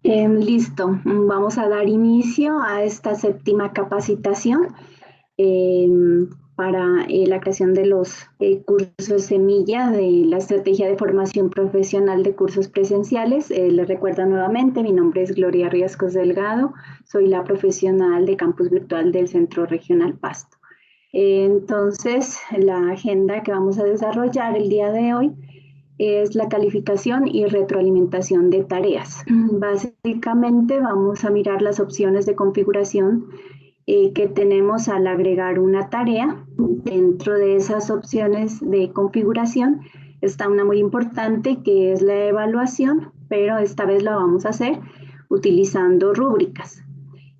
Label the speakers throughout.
Speaker 1: Listo, vamos a dar inicio a esta séptima capacitación para la creación de los cursos semilla de la estrategia de formación profesional de cursos presenciales. Les recuerdo nuevamente, mi nombre es Gloria Riascos Delgado, soy la profesional de campus virtual del Centro Regional Pasto. Entonces, la agenda que vamos a desarrollar el día de hoy es la calificación y retroalimentación de tareas. Básicamente vamos a mirar las opciones de configuración que tenemos al agregar una tarea. Dentro de esas opciones de configuración está una muy importante que es la evaluación, pero esta vez la vamos a hacer utilizando rúbricas.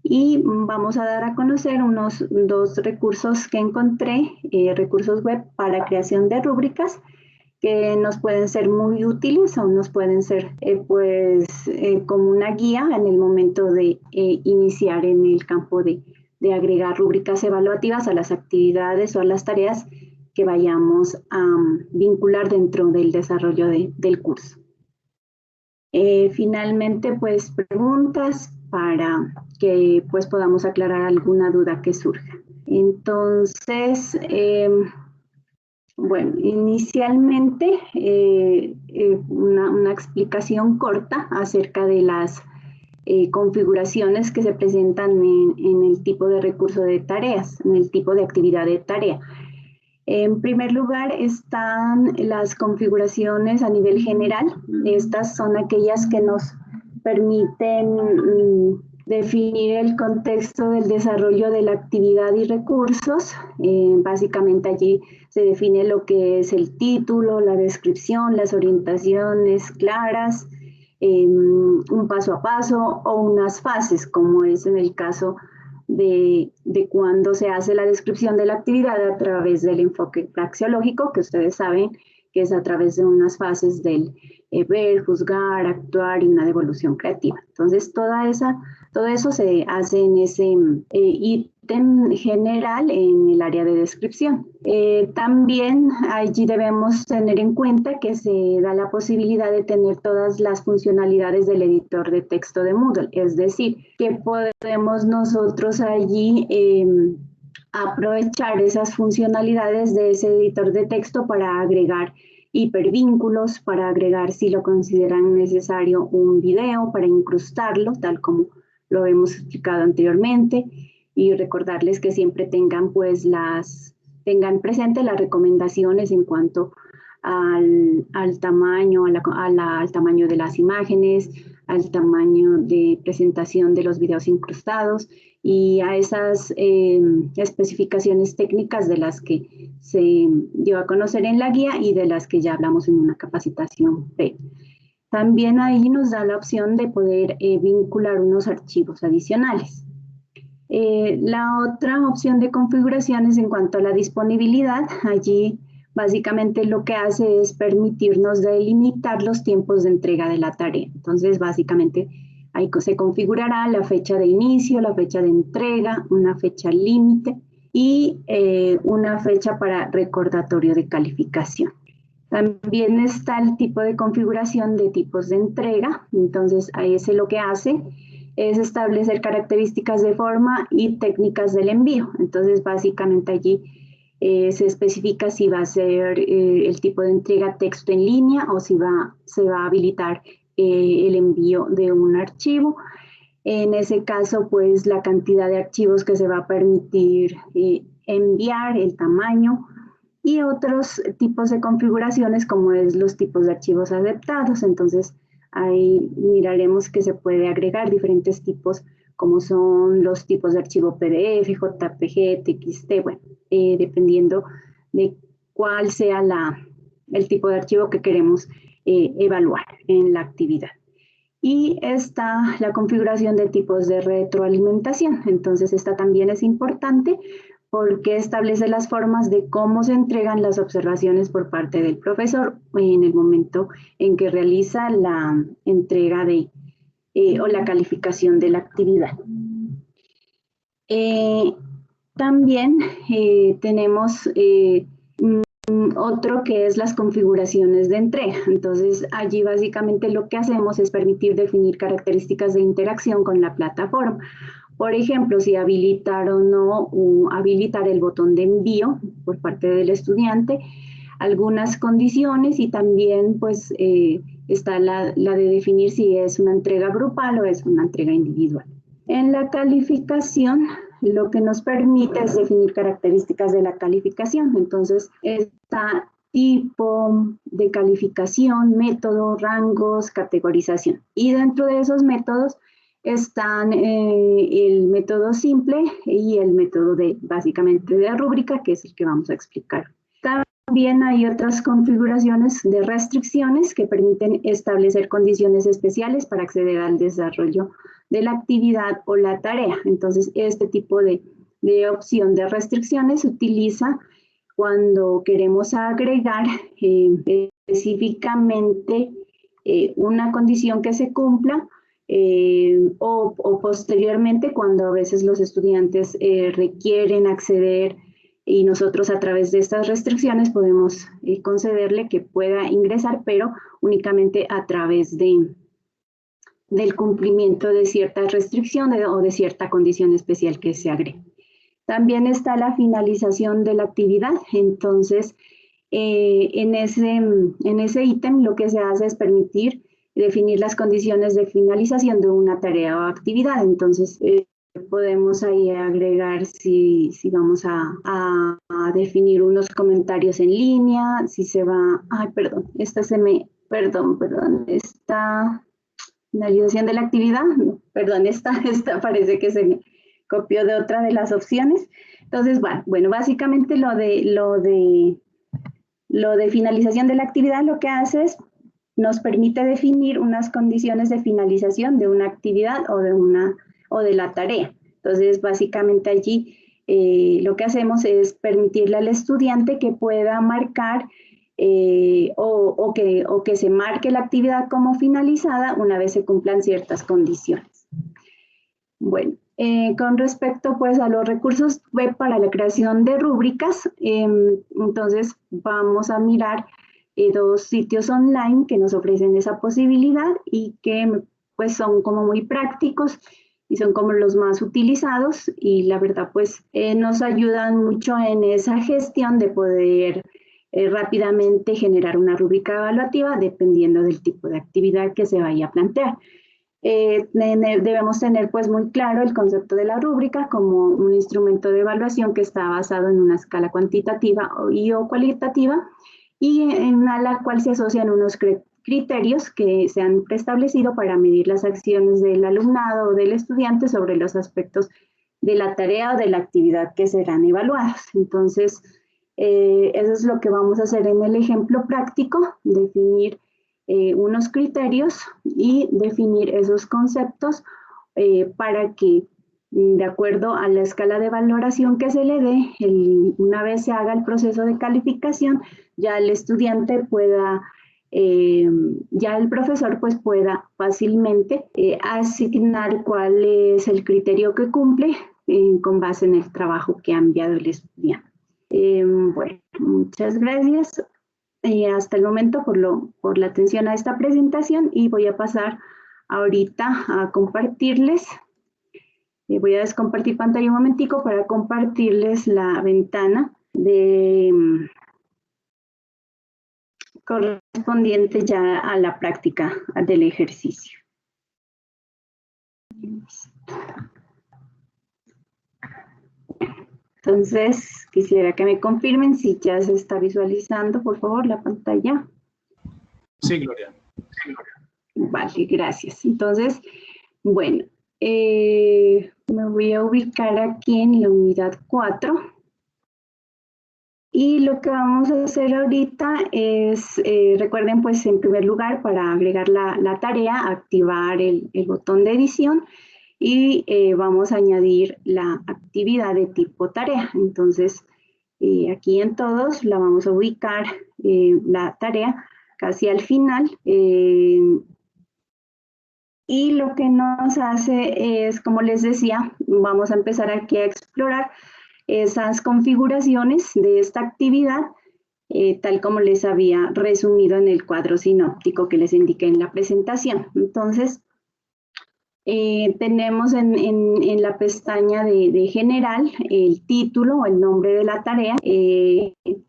Speaker 1: Y vamos a dar a conocer unos dos recursos que encontré, recursos web para creación de rúbricas, que nos pueden ser muy útiles o nos pueden ser como una guía en el momento de iniciar en el campo de agregar rúbricas evaluativas a las actividades o a las tareas que vayamos a vincular dentro del desarrollo del curso. Finalmente, pues preguntas para que pues podamos aclarar alguna duda que surja. Entonces, bueno, inicialmente una explicación corta acerca de las configuraciones que se presentan en el tipo de recurso de tareas, en el tipo de actividad de tarea. En primer lugar están las configuraciones a nivel general. Estas son aquellas que nos permiten definir el contexto del desarrollo de la actividad y recursos. Básicamente allí se define lo que es el título, la descripción, las orientaciones claras, un paso a paso o unas fases, como es en el caso de cuando se hace la descripción de la actividad a través del enfoque praxeológico, que ustedes saben que es a través de unas fases del ver, juzgar, actuar y una devolución creativa. Entonces, todo eso se hace en ese ítem general en el área de descripción. También allí debemos tener en cuenta que se da la posibilidad de tener todas las funcionalidades del editor de texto de Moodle, es decir, que podemos nosotros allí aprovechar esas funcionalidades de ese editor de texto para agregar hipervínculos, para agregar, si lo consideran necesario, un video, para incrustarlo, tal como lo hemos explicado anteriormente, y recordarles que siempre tengan presente las recomendaciones en cuanto al tamaño, al tamaño de las imágenes, al tamaño de presentación de los videos incrustados y a esas especificaciones técnicas de las que se dio a conocer en la guía y de las que ya hablamos en una capacitación previa. También ahí nos da la opción de poder vincular unos archivos adicionales. La otra opción de configuración es en cuanto a la disponibilidad. Allí básicamente lo que hace es permitirnos delimitar los tiempos de entrega de la tarea. Entonces, básicamente ahí se configurará la fecha de inicio, la fecha de entrega, una fecha límite y una fecha para recordatorio de calificación. También está el tipo de configuración de tipos de entrega. Entonces, ahí lo que hace es establecer características de forma y técnicas del envío. Entonces, básicamente allí se especifica si va a ser el tipo de entrega texto en línea o si se va a habilitar el envío de un archivo. En ese caso, pues la cantidad de archivos que se va a permitir enviar, el tamaño y otros tipos de configuraciones como es los tipos de archivos aceptados. Entonces, ahí miraremos que se puede agregar diferentes tipos como son los tipos de archivo PDF, JPG, TXT, bueno, dependiendo de cuál sea el tipo de archivo que queremos evaluar en la actividad. Y está la configuración de tipos de retroalimentación. Entonces, esta también es importante porque establece las formas de cómo se entregan las observaciones por parte del profesor en el momento en que realiza la entrega o la calificación de la actividad. También tenemos Otro que es las configuraciones de entrega. Entonces, allí básicamente lo que hacemos es permitir definir características de interacción con la plataforma. Por ejemplo, si habilitar o no habilitar el botón de envío por parte del estudiante, algunas condiciones y también pues está la de definir si es una entrega grupal o es una entrega individual. En la calificación, lo que nos permite es definir características de la calificación. Entonces, está tipo de calificación, método, rangos, categorización. Y dentro de esos métodos están el método simple y el método básicamente de rúbrica, que es el que vamos a explicar. También hay otras configuraciones de restricciones que permiten establecer condiciones especiales para acceder al desarrollo de la actividad o la tarea. Entonces, este tipo de opción de restricciones se utiliza cuando queremos agregar específicamente una condición que se cumpla o posteriormente cuando a veces los estudiantes requieren acceder y nosotros a través de estas restricciones podemos concederle que pueda ingresar, pero únicamente a través del cumplimiento de ciertas restricciones o de cierta condición especial que se agregue. También está la finalización de la actividad. Entonces, en ese ítem lo que se hace es permitir definir las condiciones de finalización de una tarea o actividad. Entonces, podemos ahí agregar si vamos a definir unos comentarios en línea, si se va, esta finalización de la actividad, no, perdón, esta parece que se me copió de otra de las opciones. Entonces, bueno, básicamente lo de finalización de la actividad lo que hace es nos permite definir unas condiciones de finalización de una actividad o de la tarea. Entonces, básicamente allí lo que hacemos es permitirle al estudiante que pueda marcar o que se marque la actividad como finalizada una vez se cumplan ciertas condiciones. Bueno, con respecto pues a los recursos web para la creación de rúbricas, entonces vamos a mirar dos sitios online que nos ofrecen esa posibilidad y que pues son como muy prácticos y son como los más utilizados y la verdad pues nos ayudan mucho en esa gestión de poder rápidamente generar una rúbrica evaluativa dependiendo del tipo de actividad que se vaya a plantear. Debemos tener pues muy claro el concepto de la rúbrica como un instrumento de evaluación que está basado en una escala cuantitativa o cualitativa y en la cual se asocian unos criterios que se han preestablecido para medir las acciones del alumnado o del estudiante sobre los aspectos de la tarea o de la actividad que serán evaluadas. Entonces, eso es lo que vamos a hacer en el ejemplo práctico, definir unos criterios y definir esos conceptos para que, de acuerdo a la escala de valoración que se le dé, una vez se haga el proceso de calificación, ya el estudiante pueda, ya el profesor pues pueda fácilmente asignar cuál es el criterio que cumple con base en el trabajo que ha enviado el estudiante. Bueno, muchas gracias. Hasta el momento por la atención a esta presentación y voy a pasar ahorita a compartirles. Voy a descompartir pantalla un momentico para compartirles la ventana correspondiente ya a la práctica del ejercicio. Entonces, quisiera que me confirmen si ya se está visualizando, por favor, la pantalla.
Speaker 2: Sí, Gloria.
Speaker 1: Vale, gracias. Entonces, bueno, me voy a ubicar aquí en la unidad 4. Y lo que vamos a hacer ahorita es, recuerden pues en primer lugar para agregar la tarea, activar el botón de edición y vamos a añadir la actividad de tipo tarea. Entonces, aquí en todos la vamos a ubicar la tarea casi al final. Y lo que nos hace es, como les decía, vamos a empezar aquí a explorar esas configuraciones de esta actividad tal como les había resumido en el cuadro sinóptico que les indiqué en la presentación. Entonces, tenemos en la pestaña de general el título o el nombre de la tarea.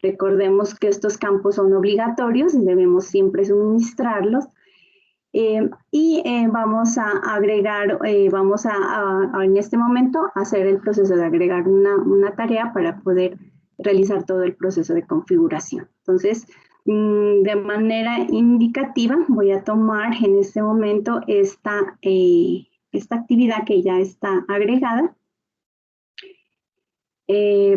Speaker 1: Recordemos que estos campos son obligatorios y debemos siempre suministrarlos. Vamos a agregar, en este momento hacer el proceso de agregar una tarea para poder realizar todo el proceso de configuración. Entonces, de manera indicativa voy a tomar en este momento esta actividad que ya está agregada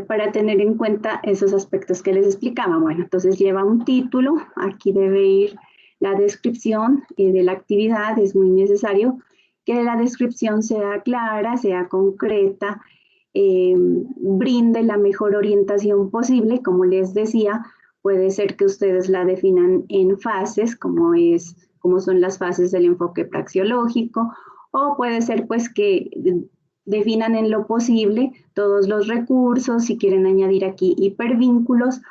Speaker 1: para tener en cuenta esos aspectos que les explicaba. Bueno, entonces lleva un título, aquí debe ir la descripción de la actividad. Es muy necesario que la descripción sea clara, sea concreta, brinde la mejor orientación posible. Como les decía, puede ser que ustedes la definan en fases, como son las fases del enfoque praxeológico, o puede ser pues que definan en lo posible todos los recursos, si quieren añadir aquí hipervínculos,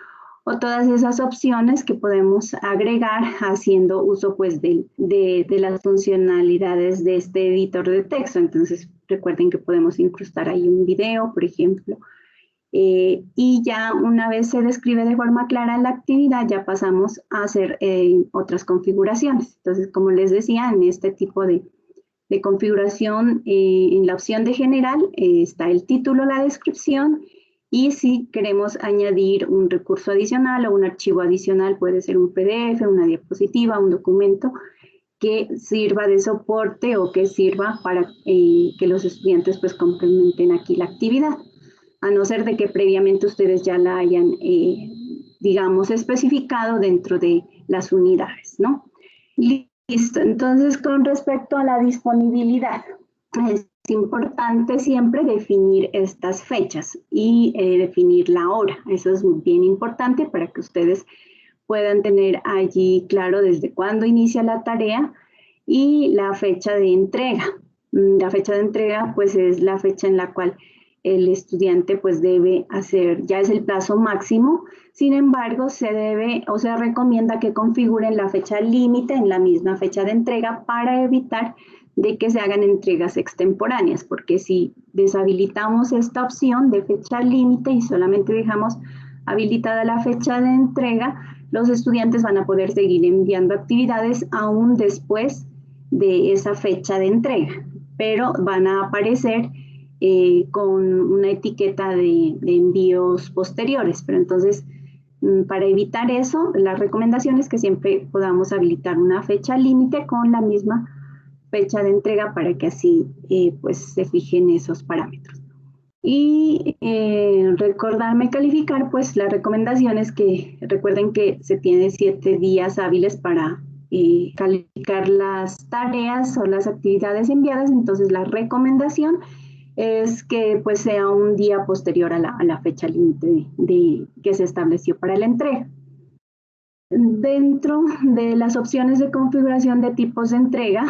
Speaker 1: o todas esas opciones que podemos agregar haciendo uso pues de las funcionalidades de este editor de texto. Entonces recuerden que podemos incrustar ahí un video, por ejemplo, y ya una vez se describe de forma clara la actividad, ya pasamos a hacer otras configuraciones. Entonces, como les decía, en este tipo de configuración, en la opción de general está el título, la descripción, y si queremos añadir un recurso adicional o un archivo adicional, puede ser un PDF, una diapositiva, un documento que sirva de soporte o que sirva para que los estudiantes pues complementen aquí la actividad, a no ser de que previamente ustedes ya la hayan, digamos, especificado dentro de las unidades, ¿no? Listo, entonces con respecto a la disponibilidad, es importante siempre definir estas fechas y definir la hora. Eso es bien importante para que ustedes puedan tener allí claro desde cuándo inicia la tarea y la fecha de entrega. La fecha de entrega pues es la fecha en la cual el estudiante pues debe hacer, ya es el plazo máximo. Sin embargo, se debe o se recomienda que configuren la fecha límite en la misma fecha de entrega para evitar de que se hagan entregas extemporáneas, porque si deshabilitamos esta opción de fecha límite y solamente dejamos habilitada la fecha de entrega, los estudiantes van a poder seguir enviando actividades aún después de esa fecha de entrega, pero van a aparecer con una etiqueta de envíos posteriores. Pero entonces, para evitar eso, la recomendación es que siempre podamos habilitar una fecha límite con la misma fecha de entrega para que así pues se fijen esos parámetros. Y recordarme calificar, pues la recomendación es que recuerden que se tiene 7 días hábiles para calificar las tareas o las actividades enviadas. Entonces la recomendación es que pues sea un día posterior a la fecha límite que se estableció para la entrega. Dentro de las opciones de configuración de tipos de entrega,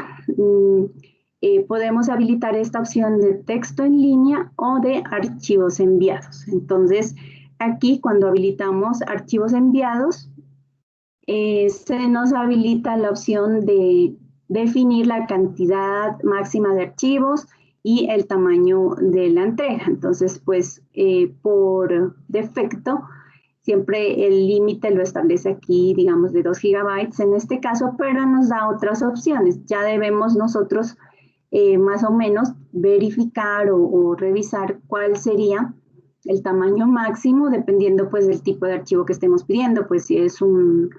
Speaker 1: podemos habilitar esta opción de texto en línea o de archivos enviados. Entonces, aquí cuando habilitamos archivos enviados, se nos habilita la opción de definir la cantidad máxima de archivos y el tamaño de la entrega. Entonces, pues, por defecto, siempre el límite lo establece aquí, digamos, de 2 GB en este caso, pero nos da otras opciones. Ya debemos nosotros más o menos verificar o revisar cuál sería el tamaño máximo, dependiendo pues del tipo de archivo que estemos pidiendo, pues si es un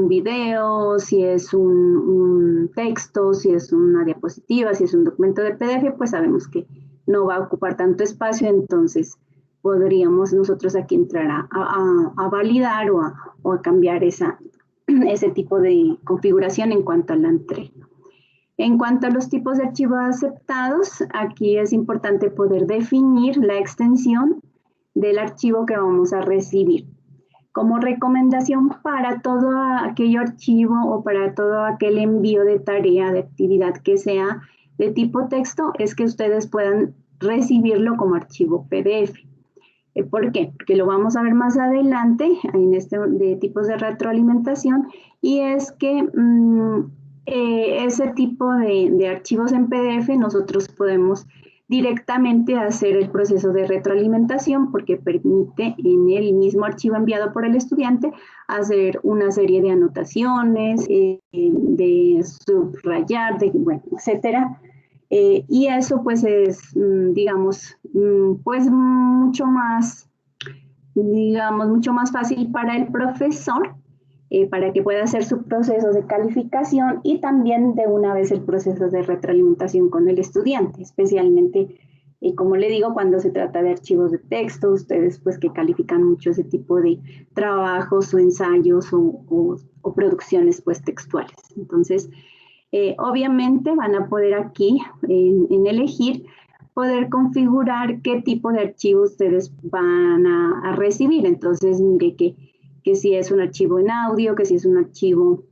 Speaker 1: video, si es un texto, si es una diapositiva, si es un documento de PDF, pues sabemos que no va a ocupar tanto espacio, entonces podríamos nosotros aquí entrar a validar o a cambiar ese tipo de configuración en cuanto a la entrega. En cuanto a los tipos de archivos aceptados, aquí es importante poder definir la extensión del archivo que vamos a recibir. Como recomendación para todo aquello archivo o para todo aquel envío de tarea, de actividad que sea de tipo texto, es que ustedes puedan recibirlo como archivo PDF. ¿Por qué? Porque lo vamos a ver más adelante en de tipos de retroalimentación, y es que ese tipo de archivos en PDF nosotros podemos directamente hacer el proceso de retroalimentación, porque permite en el mismo archivo enviado por el estudiante hacer una serie de anotaciones, de subrayar, bueno, etcétera. Y eso pues es, digamos, pues mucho más fácil para el profesor, para que pueda hacer su proceso de calificación y también de una vez el proceso de retroalimentación con el estudiante, especialmente, como le digo, cuando se trata de archivos de texto, ustedes pues que califican mucho ese tipo de trabajos o ensayos o producciones pues textuales. Entonces, obviamente van a poder aquí en elegir poder configurar qué tipo de archivo ustedes van a recibir. Entonces, mire que si es un archivo en audio, que si es un archivo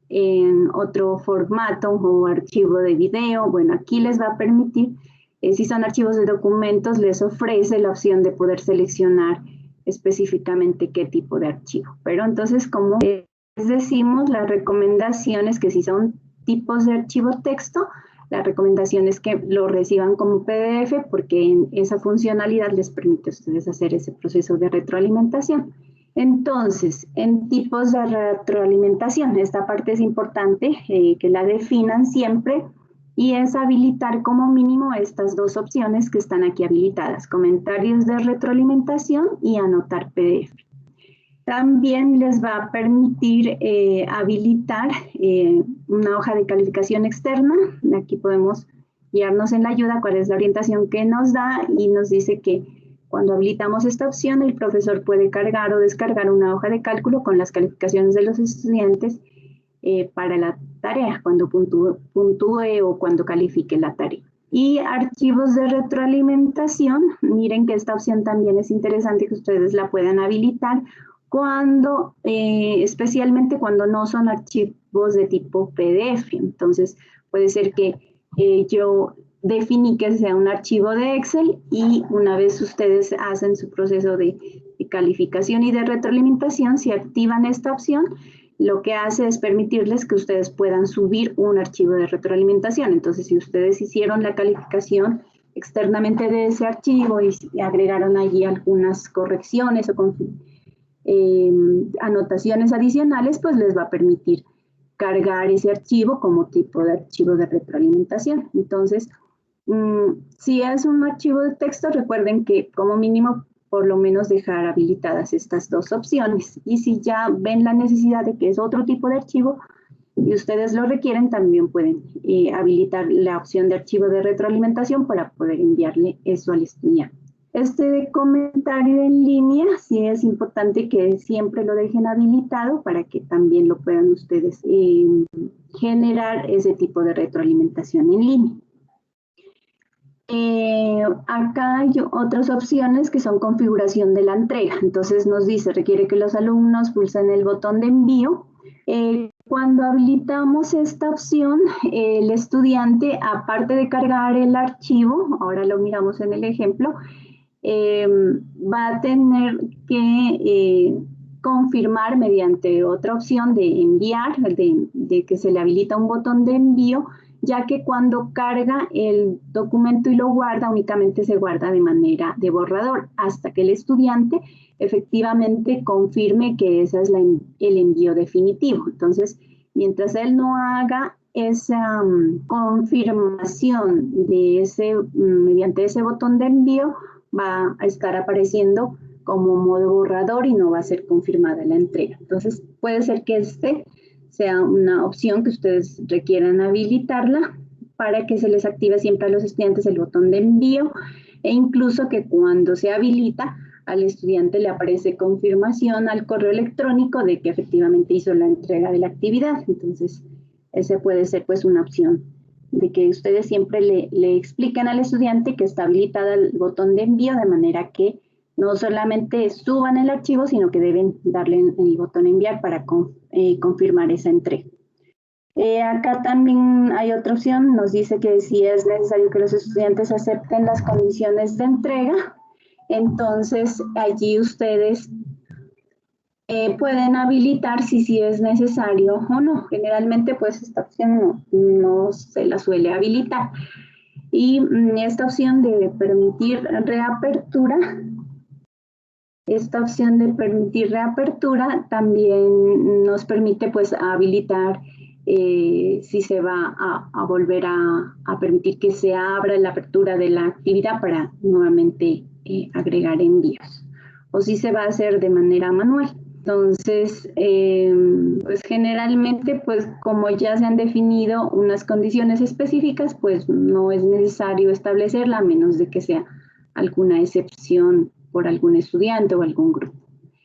Speaker 1: en otro formato o archivo de video. Bueno, aquí les va a permitir, si son archivos de documentos, les ofrece la opción de poder seleccionar específicamente qué tipo de archivo. Pero entonces, como les decimos, las recomendaciones que si son tipos de archivo texto, la recomendación es que lo reciban como PDF, porque esa funcionalidad les permite a ustedes hacer ese proceso de retroalimentación. Entonces, en tipos de retroalimentación, esta parte es importante que la definan siempre, y es habilitar como mínimo estas dos opciones que están aquí habilitadas: comentarios de retroalimentación y anotar PDF. También les va a permitir habilitar una hoja de calificación externa. Aquí podemos guiarnos en la ayuda cuál es la orientación que nos da, y nos dice que cuando habilitamos esta opción, el profesor puede cargar o descargar una hoja de cálculo con las calificaciones de los estudiantes para la tarea, cuando puntúe o cuando califique la tarea. Y archivos de retroalimentación, miren que esta opción también es interesante que ustedes la puedan habilitar cuando, especialmente cuando no son archivos de tipo PDF. Entonces, puede ser que yo definí que sea un archivo de Excel, y una vez ustedes hacen su proceso de calificación y de retroalimentación, si activan esta opción, lo que hace es permitirles que ustedes puedan subir un archivo de retroalimentación. Entonces, si ustedes hicieron la calificación externamente de ese archivo y agregaron allí algunas correcciones o anotaciones adicionales, pues les va a permitir cargar ese archivo como tipo de archivo de retroalimentación. Entonces, si es un archivo de texto, recuerden que como mínimo por lo menos dejar habilitadas estas dos opciones. Y si ya ven la necesidad de que es otro tipo de archivo y ustedes lo requieren, también pueden habilitar la opción de archivo de retroalimentación para poder enviarle eso al estudiante. Este comentario en línea sí es importante que siempre lo dejen habilitado para que también lo puedan ustedes generar ese tipo de retroalimentación en línea. Acá hay otras opciones que son configuración de la entrega. Entonces nos dice, requiere que los alumnos pulsen el botón de envío. Cuando habilitamos esta opción, el estudiante, aparte de cargar el archivo, ahora lo miramos en el ejemplo, va a tener que confirmar mediante otra opción de enviar, de que se le habilita un botón de envío, ya que cuando carga el documento y lo guarda, únicamente se guarda de manera de borrador, hasta que el estudiante efectivamente confirme que ese es el envío definitivo. Entonces, mientras él no haga esa confirmación de mediante ese botón de envío, va a estar apareciendo como modo borrador y no va a ser confirmada la entrega. Entonces, puede ser que sea una opción que ustedes requieran habilitarla para que se les active siempre a los estudiantes el botón de envío, e incluso que cuando se habilita, al estudiante le aparece confirmación al correo electrónico de que efectivamente hizo la entrega de la actividad. Entonces, esa puede ser pues una opción, de que ustedes siempre le expliquen al estudiante que está habilitada el botón de envío, de manera que no solamente suban el archivo, sino que deben darle en el botón enviar para confirmar esa entrega. Acá también hay otra opción, nos dice que si es necesario que los estudiantes acepten las condiciones de entrega, Entonces, allí ustedes pueden habilitar si es necesario o no. Generalmente, pues, esta opción no se la suele habilitar. Y esta opción de permitir reapertura, también nos permite, pues, habilitar si se va a volver a permitir que se abra la apertura de la actividad para nuevamente agregar envíos, o si se va a hacer de manera manual. Entonces, pues generalmente, pues como ya se han definido unas condiciones específicas, pues no es necesario establecerla a menos de que sea alguna excepción por algún estudiante o algún grupo.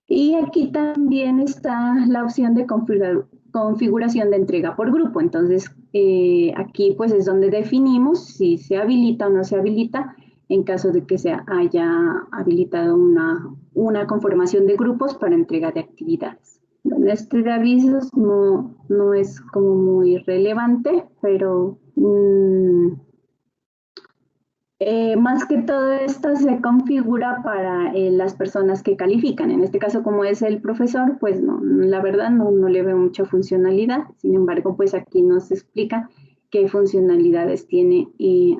Speaker 1: Y aquí también está la opción de configuración de entrega por grupo. Entonces, aquí pues es donde definimos si se habilita o no se habilita en caso de que se haya habilitado una conformación de grupos para entrega de actividades. Bueno, este de avisos no es como muy relevante, pero más que todo esto se configura para las personas que califican. En este caso, como es el profesor, pues no, la verdad no le veo mucha funcionalidad. Sin embargo, pues aquí nos explica qué funcionalidades tiene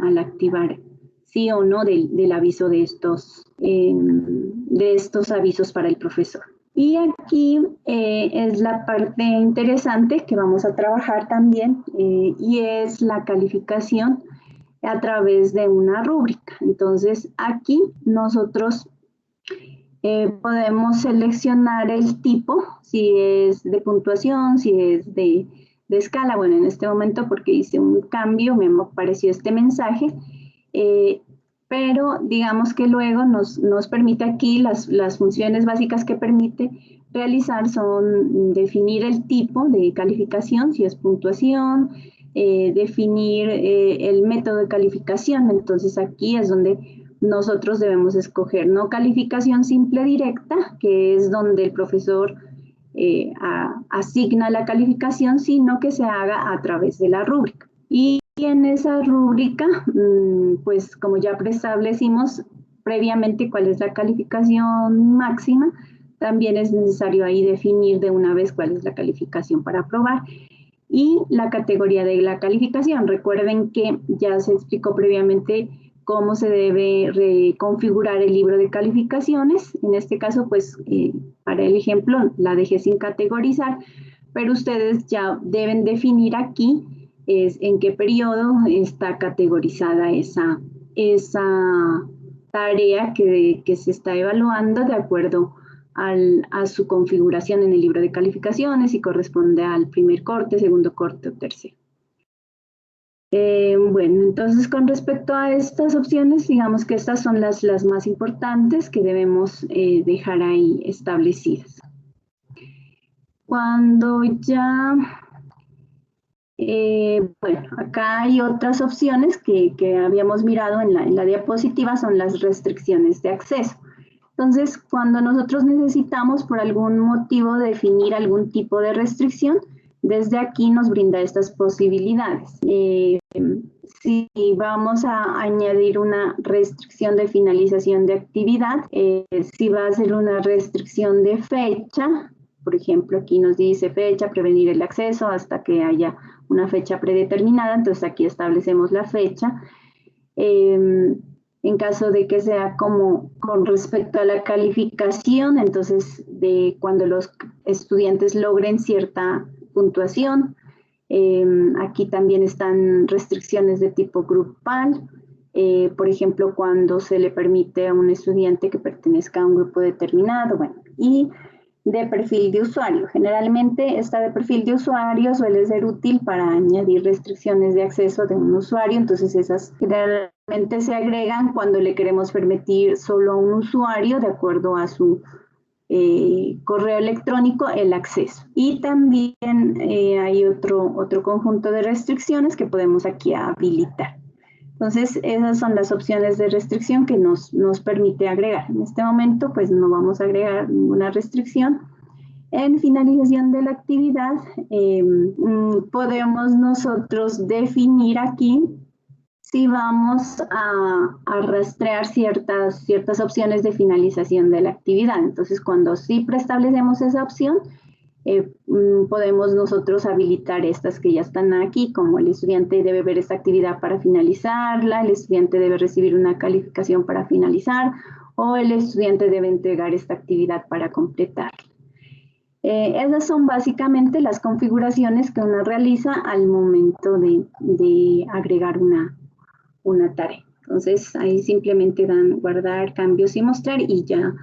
Speaker 1: al activar sí o no del aviso de estos avisos para el profesor. Y aquí es la parte interesante que vamos a trabajar también y es la calificación a través de una rúbrica. Entonces, aquí nosotros podemos seleccionar el tipo, si es de puntuación, si es de escala. Bueno, en este momento, porque hice un cambio, me apareció este mensaje, pero digamos que luego nos permite aquí, las funciones básicas que permite realizar son definir el tipo de calificación, si es puntuación, definir el método de calificación. Entonces aquí es donde nosotros debemos escoger no calificación simple directa, que es donde el profesor asigna la calificación, sino que se haga a través de la rúbrica. Y en esa rúbrica, pues como ya preestablecimos previamente cuál es la calificación máxima, también es necesario ahí definir de una vez cuál es la calificación para aprobar. Y la categoría de la calificación. Recuerden que ya se explicó previamente cómo se debe reconfigurar el libro de calificaciones. En este caso, pues, para el ejemplo, la dejé sin categorizar, pero ustedes ya deben definir aquí en qué periodo está categorizada esa tarea que se está evaluando de acuerdo a su configuración en el libro de calificaciones y corresponde al primer corte, segundo corte o tercero. Bueno, entonces con respecto a estas opciones, digamos que estas son las más importantes que debemos dejar ahí establecidas. Cuando ya, bueno, acá hay otras opciones que habíamos mirado en la diapositiva, son las restricciones de acceso. Entonces, cuando nosotros necesitamos por algún motivo definir algún tipo de restricción, desde aquí nos brinda estas posibilidades. Si vamos a añadir una restricción de finalización de actividad, si va a ser una restricción de fecha, por ejemplo, aquí nos dice fecha, prevenir el acceso hasta que haya una fecha predeterminada, entonces aquí establecemos la fecha. En caso de que sea como con respecto a la calificación, entonces de cuando los estudiantes logren cierta puntuación. Aquí también están restricciones de tipo grupal, por ejemplo, cuando se le permite a un estudiante que pertenezca a un grupo determinado, bueno, y de perfil de usuario. Generalmente esta de perfil de usuario suele ser útil para añadir restricciones de acceso de un usuario, entonces esas generalmente se agregan cuando le queremos permitir solo a un usuario de acuerdo a su correo electrónico el acceso. Y también hay otro conjunto de restricciones que podemos aquí habilitar. Entonces, esas son las opciones de restricción que nos permite agregar. En este momento, pues no vamos a agregar ninguna restricción. En finalización de la actividad, podemos nosotros definir aquí si vamos a rastrear ciertas opciones de finalización de la actividad. Entonces, cuando sí preestablecemos esa opción, podemos nosotros habilitar estas que ya están aquí, como el estudiante debe ver esta actividad para finalizarla, el estudiante debe recibir una calificación para finalizar, o el estudiante debe entregar esta actividad para completarla. Esas son básicamente las configuraciones que uno realiza al momento de agregar una tarea. Entonces, ahí simplemente dan guardar, cambios y mostrar y ya.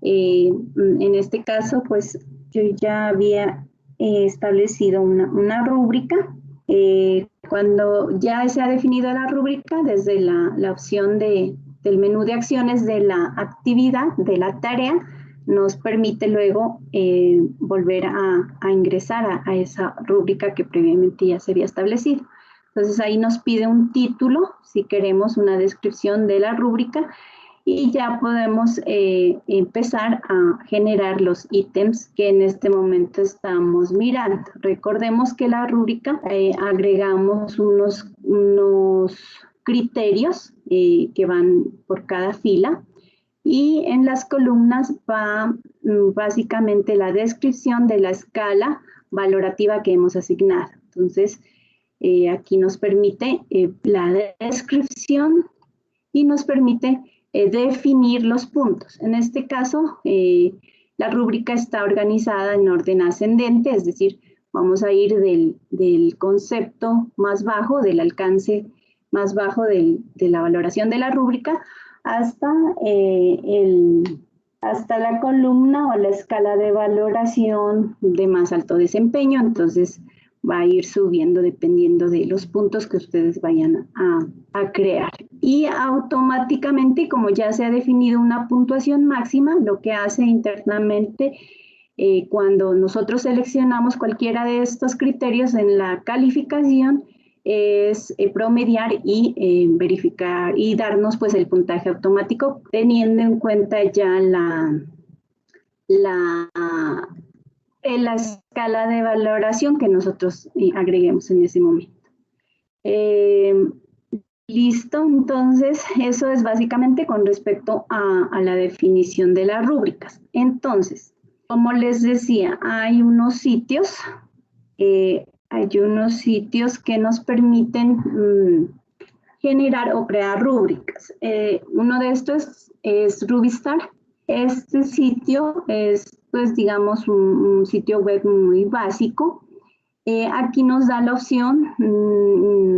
Speaker 1: En este caso, pues yo ya había establecido una rúbrica. Cuando ya se ha definido la rúbrica, desde la opción del menú de acciones de la actividad, de la tarea, nos permite luego volver a ingresar a esa rúbrica que previamente ya se había establecido. Entonces ahí nos pide un título, si queremos una descripción de la rúbrica, y ya podemos empezar a generar los ítems que en este momento estamos mirando. Recordemos que la rúbrica agregamos unos criterios que van por cada fila, y en las columnas va básicamente la descripción de la escala valorativa que hemos asignado. Entonces, aquí nos permite la descripción y nos permite definir los puntos. En este caso, la rúbrica está organizada en orden ascendente, es decir, vamos a ir del concepto más bajo, del alcance más bajo de la valoración de la rúbrica, hasta la columna o la escala de valoración de más alto desempeño. Entonces va a ir subiendo dependiendo de los puntos que ustedes vayan a crear. Y automáticamente, como ya se ha definido una puntuación máxima, lo que hace internamente cuando nosotros seleccionamos cualquiera de estos criterios en la calificación, es promediar y verificar y darnos pues el puntaje automático, teniendo en cuenta ya la escala de valoración que nosotros agreguemos en ese momento. Listo, entonces eso es básicamente con respecto a la definición de las rúbricas. Entonces, como les decía, hay unos sitios que nos permiten generar o crear rúbricas. Uno de estos es Rubistar. Este sitio es, pues, digamos, un sitio web muy básico. Aquí nos da la opción,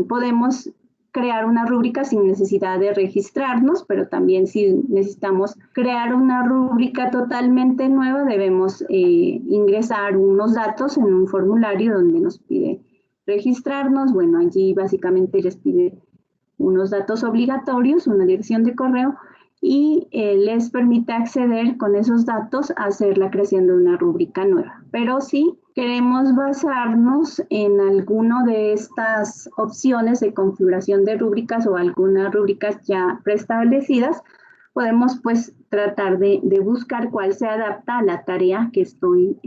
Speaker 1: podemos crear una rúbrica sin necesidad de registrarnos, pero también si necesitamos crear una rúbrica totalmente nueva, debemos ingresar unos datos en un formulario donde nos pide registrarnos. Bueno, allí básicamente les pide unos datos obligatorios, una dirección de correo, y les permite acceder con esos datos a hacer la creación de una rúbrica nueva. Pero si queremos basarnos en alguna de estas opciones de configuración de rúbricas o algunas rúbricas ya preestablecidas, podemos pues tratar de buscar cuál se adapta a la tarea que estoy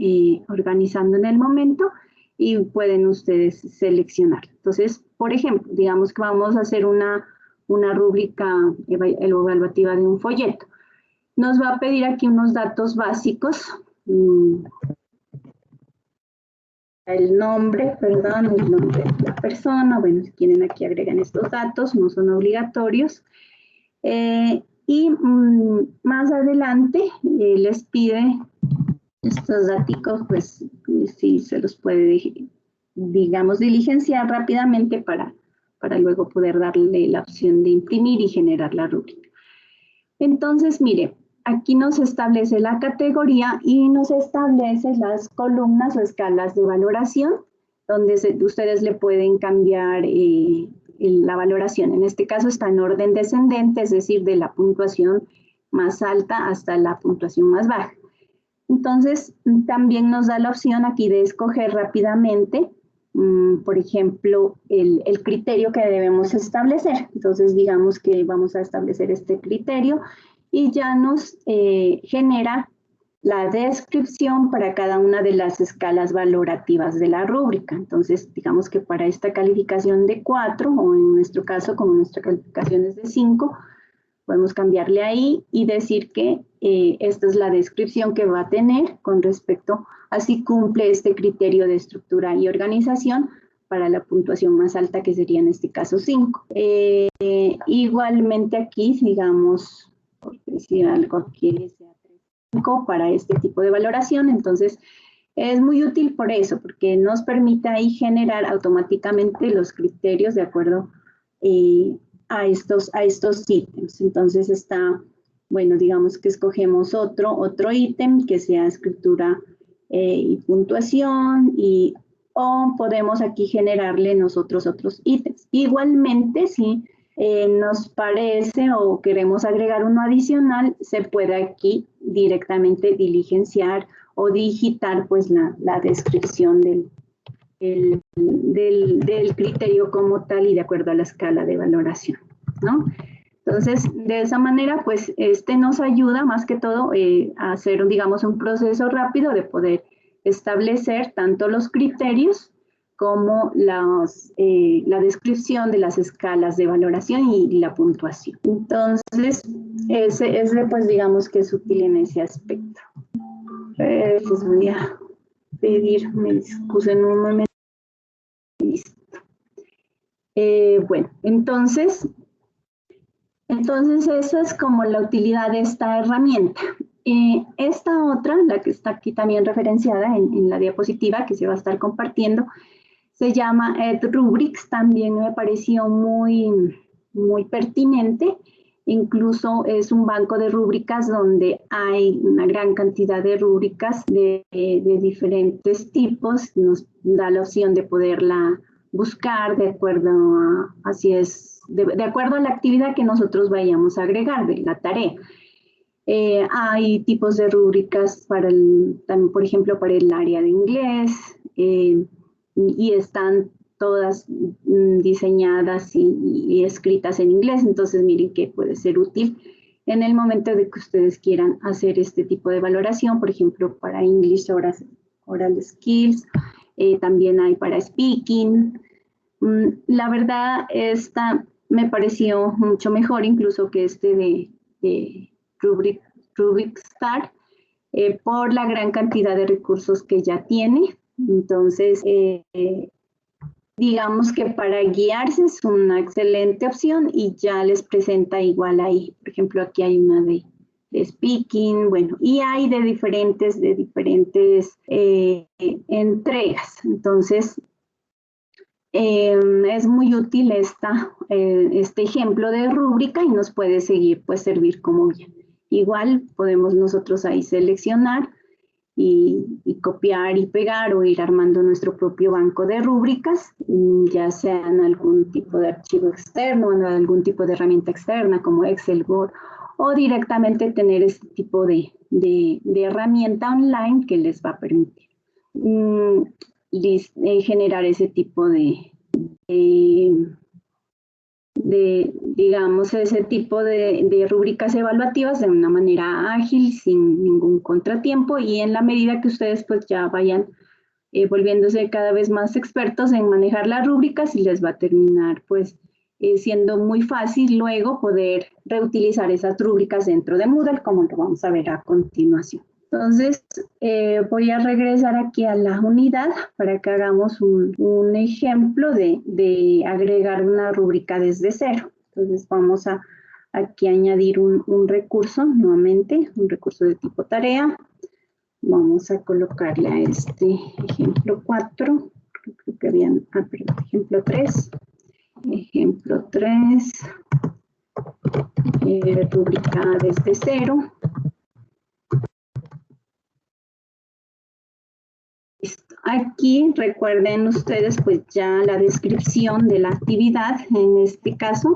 Speaker 1: organizando en el momento, y pueden ustedes seleccionar. Entonces, por ejemplo, digamos que vamos a hacer una rúbrica evaluativa de un folleto. Nos va a pedir aquí unos datos básicos. El nombre de la persona. Bueno, si quieren aquí agregan estos datos, no son obligatorios. Y más adelante les pide estos datos, pues sí se los puede, digamos, diligenciar rápidamente para luego poder darle la opción de imprimir y generar la rúbrica. Entonces, mire, aquí nos establece la categoría y nos establece las columnas o escalas de valoración, donde ustedes le pueden cambiar la valoración. En este caso está en orden descendente, es decir, de la puntuación más alta hasta la puntuación más baja. Entonces, también nos da la opción aquí de escoger rápidamente, por ejemplo, el criterio que debemos establecer. Entonces, digamos que vamos a establecer este criterio y ya nos genera la descripción para cada una de las escalas valorativas de la rúbrica. Entonces, digamos que para esta calificación de 4, o en nuestro caso, como nuestra calificación es de 5, podemos cambiarle ahí y decir que esta es la descripción que va a tener con respecto a si cumple este criterio de estructura y organización para la puntuación más alta, que sería en este caso 5. Igualmente aquí, digamos, por decir algo aquí, sea 5 para este tipo de valoración. Entonces, es muy útil por eso, porque nos permite ahí generar automáticamente los criterios de acuerdo a estos ítems. Entonces está, bueno, digamos que escogemos otro ítem que sea escritura y puntuación, o podemos aquí generarle nosotros otros ítems. Igualmente, si nos parece o queremos agregar uno adicional, se puede aquí directamente diligenciar o digitar pues la descripción del criterio como tal y de acuerdo a la escala de valoración, ¿no? Entonces, de esa manera, pues, nos ayuda más que todo a hacer, digamos, un proceso rápido de poder establecer tanto los criterios como la descripción de las escalas de valoración y la puntuación. Entonces, ese pues, digamos que es útil en ese aspecto. Les voy a pedir, me excusen un momento. Listo. Bueno, entonces eso es como la utilidad de esta herramienta. Esta otra, la que está aquí también referenciada en la diapositiva que se va a estar compartiendo, se llama EdRubrics. También me pareció muy pertinente. Incluso es un banco de rúbricas donde hay una gran cantidad de rúbricas de diferentes tipos. Nos da la opción de poderla buscar de acuerdo a, así es, de acuerdo a la actividad que nosotros vayamos a agregar de la tarea. Hay tipos de rúbricas para también, por ejemplo, para el área de inglés, y están todas diseñadas y escritas en inglés. Entonces, miren que puede ser útil en el momento de que ustedes quieran hacer este tipo de valoración, por ejemplo, para English Oral Skills, también hay para Speaking. La verdad, esta me pareció mucho mejor incluso que este de Rubrik Start, por la gran cantidad de recursos que ya tiene. Entonces, digamos que para guiarse es una excelente opción y ya les presenta igual ahí. Por ejemplo, aquí hay una de Speaking, bueno, y hay de diferentes entregas. Entonces, es muy útil este ejemplo de rúbrica y nos puede servir como guía. Igual podemos nosotros ahí seleccionar y copiar y pegar o ir armando nuestro propio banco de rúbricas, ya sea en algún tipo de archivo externo, en algún tipo de herramienta externa como Excel, Word, o directamente tener este tipo de herramienta online que les va a permitir generar ese tipo digamos, ese tipo de rúbricas evaluativas de una manera ágil, sin ningún contratiempo, y en la medida que ustedes pues ya vayan volviéndose cada vez más expertos en manejar las rúbricas, y les va a terminar pues siendo muy fácil luego poder reutilizar esas rúbricas dentro de Moodle, como lo vamos a ver a continuación. Entonces, voy a regresar aquí a la unidad para que hagamos un ejemplo de agregar una rúbrica desde cero. Entonces, vamos a aquí añadir un recurso, nuevamente, un recurso de tipo tarea. Vamos a colocarle a este ejemplo 4, creo que habían, perdón, ejemplo 3. Ejemplo 3, rúbrica desde cero. Aquí recuerden ustedes pues ya la descripción de la actividad. En este caso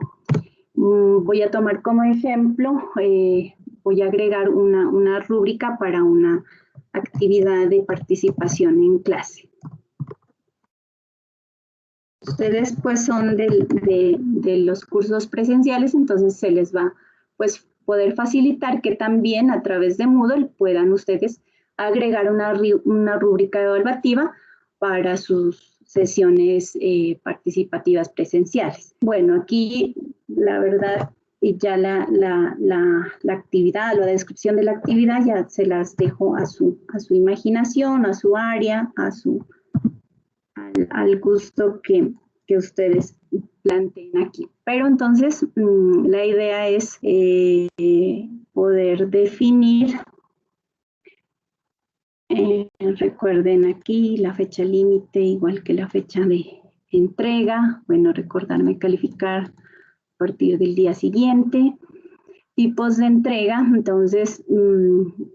Speaker 1: voy a tomar como ejemplo, voy a agregar una rúbrica para una actividad de participación en clase. Ustedes pues son de los cursos presenciales, entonces se les va pues poder facilitar que también a través de Moodle puedan ustedes agregar una rúbrica evaluativa para sus sesiones participativas presenciales. Bueno, aquí la verdad ya la actividad, la descripción de la actividad ya se las dejo a su imaginación, a su área, al gusto que ustedes planteen aquí. Pero entonces la idea es poder definir, recuerden aquí la fecha límite igual que la fecha de entrega, bueno, recordarme calificar a partir del día siguiente. Tipos de entrega, entonces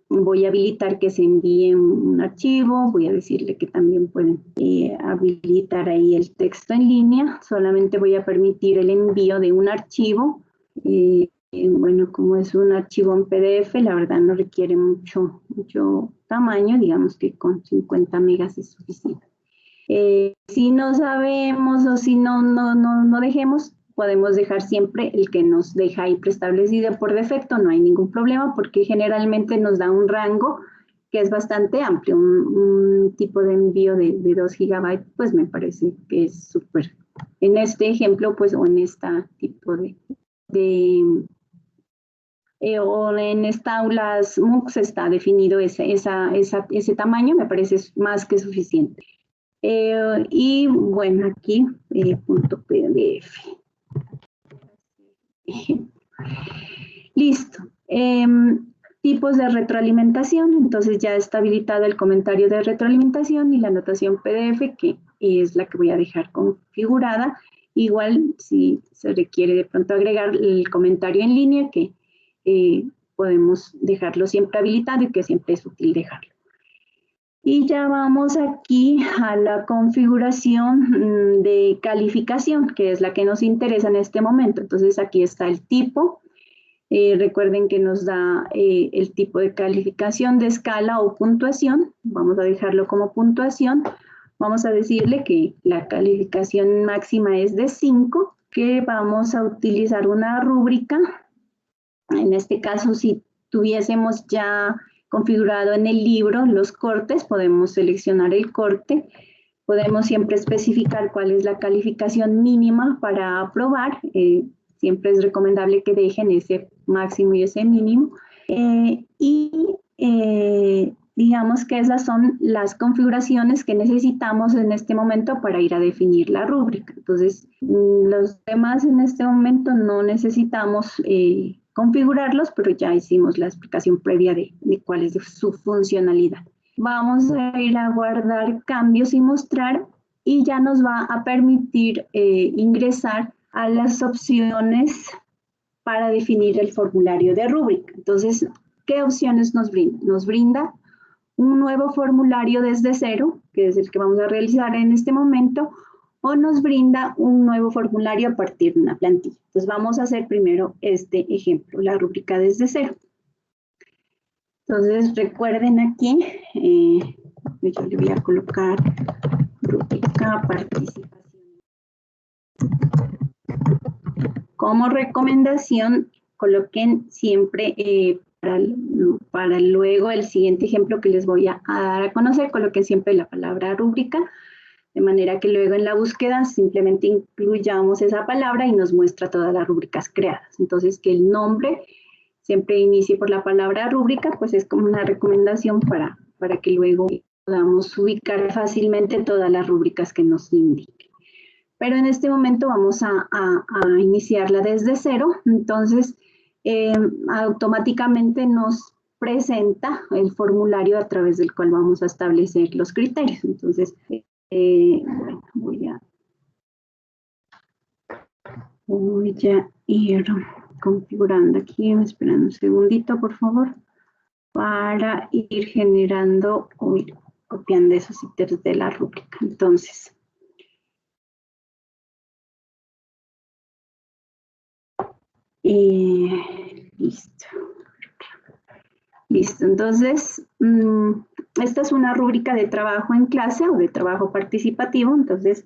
Speaker 1: voy a habilitar que se envíe un archivo, voy a decirle que también pueden habilitar ahí el texto en línea, solamente voy a permitir el envío de un archivo, bueno, como es un archivo en PDF, la verdad no requiere mucho tamaño, digamos que con 50 megas es suficiente. Si no sabemos o si no dejemos, podemos dejar siempre el que nos deja ahí preestablecido por defecto, no hay ningún problema porque generalmente nos da un rango que es bastante amplio, un tipo de envío de 2 GB, pues me parece que es súper. En este ejemplo, pues, o en este tipo o en esta aulas MOOCs está definido ese tamaño, me parece más que suficiente. Y bueno, aquí punto PDF. Listo. Tipos de retroalimentación. Entonces ya está habilitado el comentario de retroalimentación y la anotación PDF, que es la que voy a dejar configurada. Igual si se requiere de pronto agregar el comentario en línea, que podemos dejarlo siempre habilitado y que siempre es útil dejarlo. Y ya vamos aquí a la configuración de calificación, que es la que nos interesa en este momento. Entonces aquí está el tipo. Recuerden que nos da el tipo de calificación de escala o puntuación. Vamos a dejarlo como puntuación. Vamos a decirle que la calificación máxima es de 5, que vamos a utilizar una rúbrica. En este caso, si tuviésemos ya configurado en el libro los cortes, podemos seleccionar el corte, podemos siempre especificar cuál es la calificación mínima para aprobar, siempre es recomendable que dejen ese máximo y ese mínimo, digamos que esas son las configuraciones que necesitamos en este momento para ir a definir la rúbrica. Entonces, los demás en este momento no necesitamos configurarlos, pero ya hicimos la explicación previa de cuál es su funcionalidad. Vamos a ir a guardar cambios y mostrar y ya nos va a permitir ingresar a las opciones para definir el formulario de rúbrica. Entonces, ¿qué opciones nos brinda? Nos brinda un nuevo formulario desde cero, que es el que vamos a realizar en este momento, o nos brinda un nuevo formulario a partir de una plantilla. Entonces vamos a hacer primero este ejemplo, la rúbrica desde cero. Entonces recuerden aquí, yo le voy a colocar rúbrica participación. Como recomendación, coloquen siempre para luego el siguiente ejemplo que les voy a dar a conocer, coloquen siempre la palabra rúbrica, de manera que luego en la búsqueda simplemente incluyamos esa palabra y nos muestra todas las rúbricas creadas. Entonces, que el nombre siempre inicie por la palabra rúbrica, pues es como una recomendación para que luego podamos ubicar fácilmente todas las rúbricas que nos indiquen. Pero en este momento vamos a iniciarla desde cero, entonces automáticamente nos presenta el formulario a través del cual vamos a establecer los criterios. Entonces, bueno, voy a ir configurando aquí, esperando un segundito, por favor, para ir generando o ir copiando esos ítems de la rúbrica. Entonces, listo. Listo, entonces, esta es una rúbrica de trabajo en clase o de trabajo participativo, entonces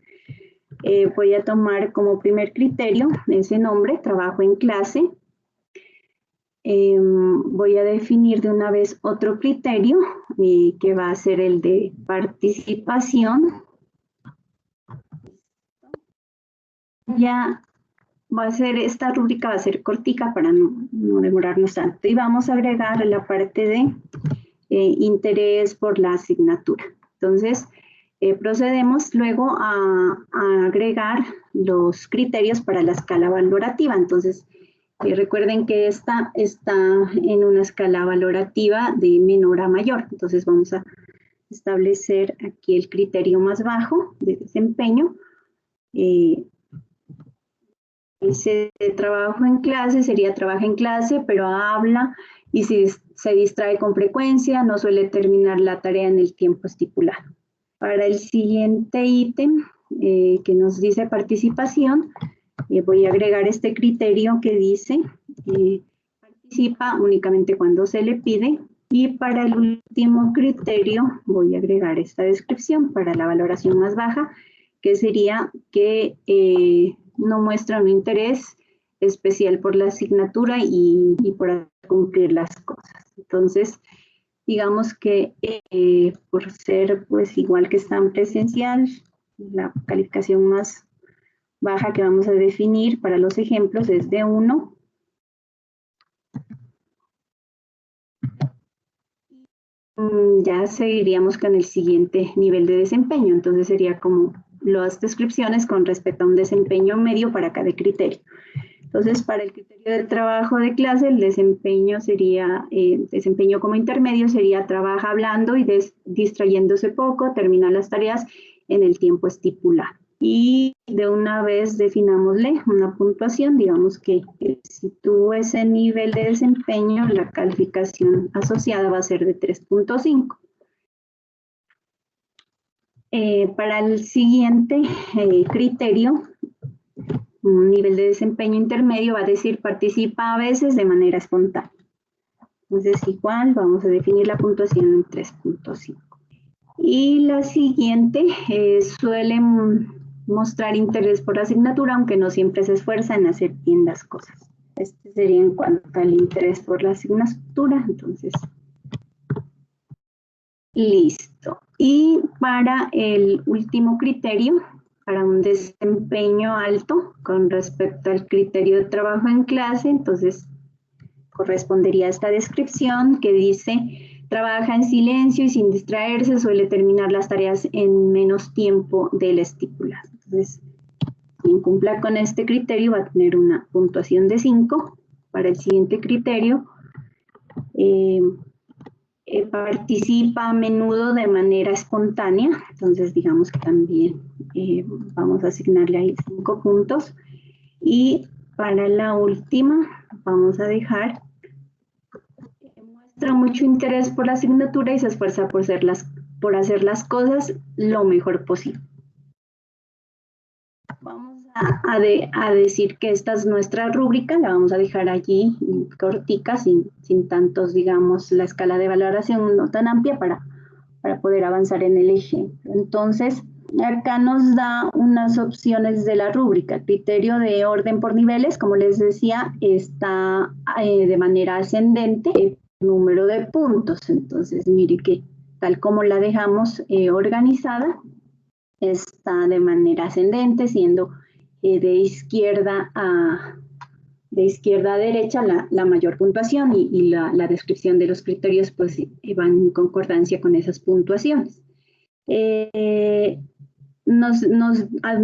Speaker 1: voy a tomar como primer criterio ese nombre, trabajo en clase. voy a definir de una vez otro criterio que va a ser el de participación. Ya va a ser, esta rúbrica va a ser cortica para no demorarnos tanto. Y vamos a agregar la parte de interés por la asignatura. Entonces, procedemos luego a agregar los criterios para la escala valorativa. Entonces, recuerden que esta está en una escala valorativa de menor a mayor. Entonces, vamos a establecer aquí el criterio más bajo de desempeño. Ese trabajo en clase sería trabaja en clase, pero habla y si se distrae con frecuencia, no suele terminar la tarea en el tiempo estipulado. Para el siguiente ítem que nos dice participación, voy a agregar este criterio que dice participa únicamente cuando se le pide. Y para el último criterio voy a agregar esta descripción para la valoración más baja, que sería que no muestra un interés especial por la asignatura y por cumplir las cosas. Entonces, digamos que por ser pues igual que está en presencial, la calificación más baja que vamos a definir para los ejemplos es de 1. Ya seguiríamos con el siguiente nivel de desempeño, entonces sería como las descripciones con respecto a un desempeño medio para cada criterio. Entonces, para el criterio del trabajo de clase, el desempeño sería, desempeño como intermedio sería trabaja hablando y distrayéndose poco, termina las tareas en el tiempo estipulado. Y de una vez definámosle una puntuación, digamos que si tuvo ese nivel de desempeño, la calificación asociada va a ser de 3.5. Para el siguiente criterio, un nivel de desempeño intermedio va a decir participa a veces de manera espontánea. Entonces igual vamos a definir la puntuación en 3.5. Y la siguiente suele mostrar interés por la asignatura, aunque no siempre se esfuerza en hacer bien las cosas. Este sería en cuanto al interés por la asignatura, entonces, listo. Y para el último criterio, para un desempeño alto con respecto al criterio de trabajo en clase, entonces correspondería a esta descripción que dice trabaja en silencio y sin distraerse, suele terminar las tareas en menos tiempo del estipulado. Entonces, quien cumpla con este criterio va a tener una puntuación de 5. Para el siguiente criterio, participa a menudo de manera espontánea, entonces digamos que también vamos a asignarle ahí 5 puntos. Y para la última, vamos a dejar muestra mucho interés por la asignatura y se esfuerza por hacer las cosas lo mejor posible. Vamos a decir que esta es nuestra rúbrica, la vamos a dejar allí cortica, sin tantos, digamos, la escala de valoración no tan amplia para poder avanzar en el ejemplo. Entonces, acá nos da unas opciones de la rúbrica. Criterio de orden por niveles, como les decía, está de manera ascendente. Número de puntos, entonces mire que tal como la dejamos organizada, está de manera ascendente, siendo de izquierda a derecha la mayor puntuación y la descripción de los criterios pues van en concordancia con esas puntuaciones. Nos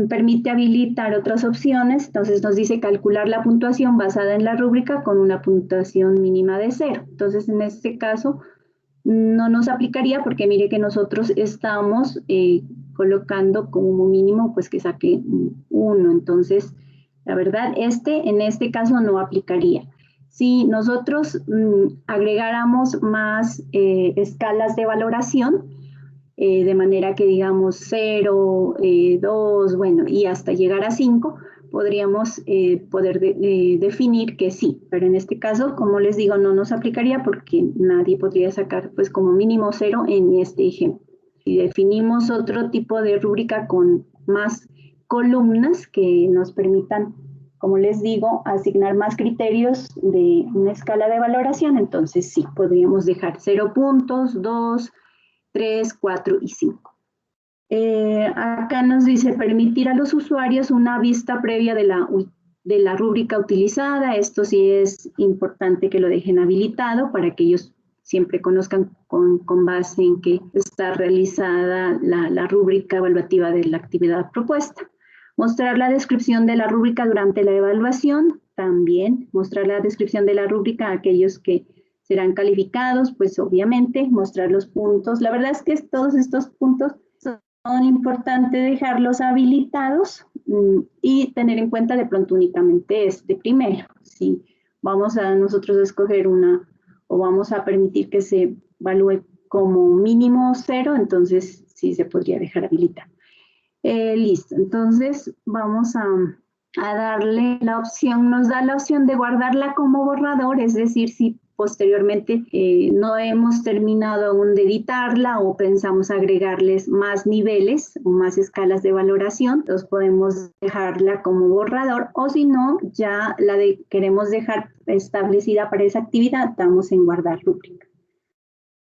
Speaker 1: permite habilitar otras opciones, entonces nos dice calcular la puntuación basada en la rúbrica con una puntuación mínima de 0. Entonces, en este caso, no nos aplicaría porque mire que nosotros estamos colocando como mínimo pues que saque 1. Entonces, la verdad, en este caso no aplicaría. Si nosotros agregáramos más escalas de valoración, de manera que digamos 0, 2, bueno, y hasta llegar a 5, podríamos poder definir que sí, pero en este caso, como les digo, no nos aplicaría porque nadie podría sacar pues como mínimo 0 en este ejemplo. Si definimos otro tipo de rúbrica con más columnas que nos permitan como les digo, asignar más criterios de una escala de valoración, entonces sí, podríamos dejar 0 puntos, 2, 3, 4 y 5. Acá nos dice permitir a los usuarios una vista previa de la rúbrica utilizada. Esto sí es importante que lo dejen habilitado para que ellos siempre conozcan con base en que está realizada la rúbrica evaluativa de la actividad propuesta. Mostrar la descripción de la rúbrica durante la evaluación. También mostrar la descripción de la rúbrica a aquellos que serán calificados, pues obviamente mostrar los puntos. La verdad es que todos estos puntos son importantes dejarlos habilitados y tener en cuenta de pronto únicamente este primero. Si vamos a nosotros a escoger una o vamos a permitir que se evalúe como mínimo 0, entonces sí se podría dejar habilitado. Listo, entonces vamos a darle la opción, nos da la opción de guardarla como borrador, es decir, si posteriormente no hemos terminado aún de editarla o pensamos agregarles más niveles o más escalas de valoración, entonces podemos dejarla como borrador, o si no, ya queremos dejar establecida para esa actividad, damos en guardar rúbrica.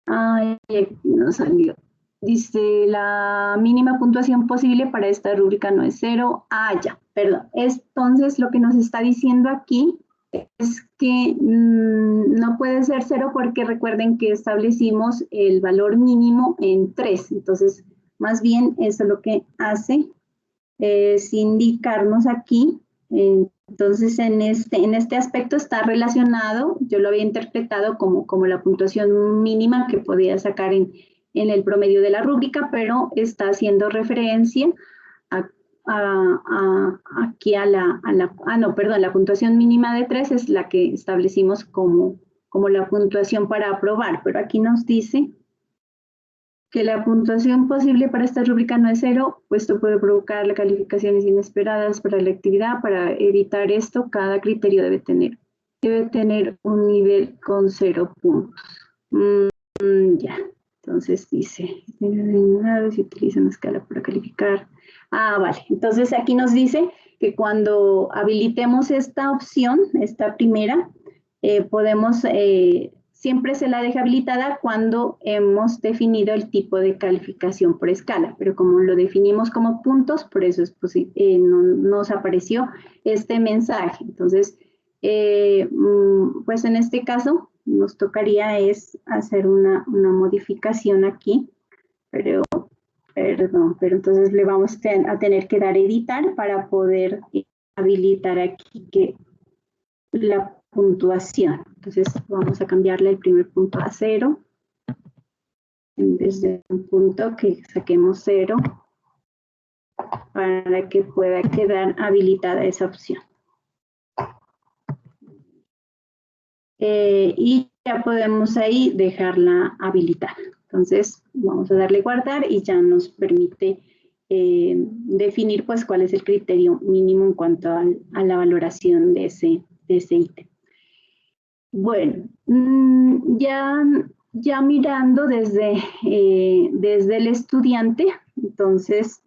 Speaker 1: Ay, aquí nos salió. Dice, la mínima puntuación posible para esta rúbrica no es 0. Ya, perdón. Entonces, lo que nos está diciendo aquí es que no puede ser 0 porque recuerden que establecimos el valor mínimo en 3. Entonces, más bien, eso lo que hace es indicarnos aquí. Entonces, en este aspecto está relacionado, yo lo había interpretado como la puntuación mínima que podía sacar en el promedio de la rúbrica, pero está haciendo referencia aquí la puntuación mínima de 3 es la que establecimos como la puntuación para aprobar, pero aquí nos dice que la puntuación posible para esta rúbrica no es 0, pues esto puede provocar calificaciones inesperadas para la actividad. Para evitar esto, cada criterio debe tener un nivel con 0 puntos. Ya, entonces dice, si utiliza una escala para calificar. Vale, entonces aquí nos dice que cuando habilitemos esta opción, esta primera, podemos... siempre se la deja habilitada cuando hemos definido el tipo de calificación por escala, pero como lo definimos como puntos, por eso es nos apareció este mensaje. Entonces, pues en este caso nos tocaría es hacer una modificación aquí, pero entonces le vamos a tener que dar editar para poder habilitar aquí que la puntuación. Entonces vamos a cambiarle el primer punto a 0. En vez de un punto que saquemos 0 para que pueda quedar habilitada esa opción. Y ya podemos ahí dejarla habilitada. Entonces vamos a darle guardar y ya nos permite definir pues cuál es el criterio mínimo en cuanto a la valoración de ese ítem. Bueno, ya mirando desde el estudiante, entonces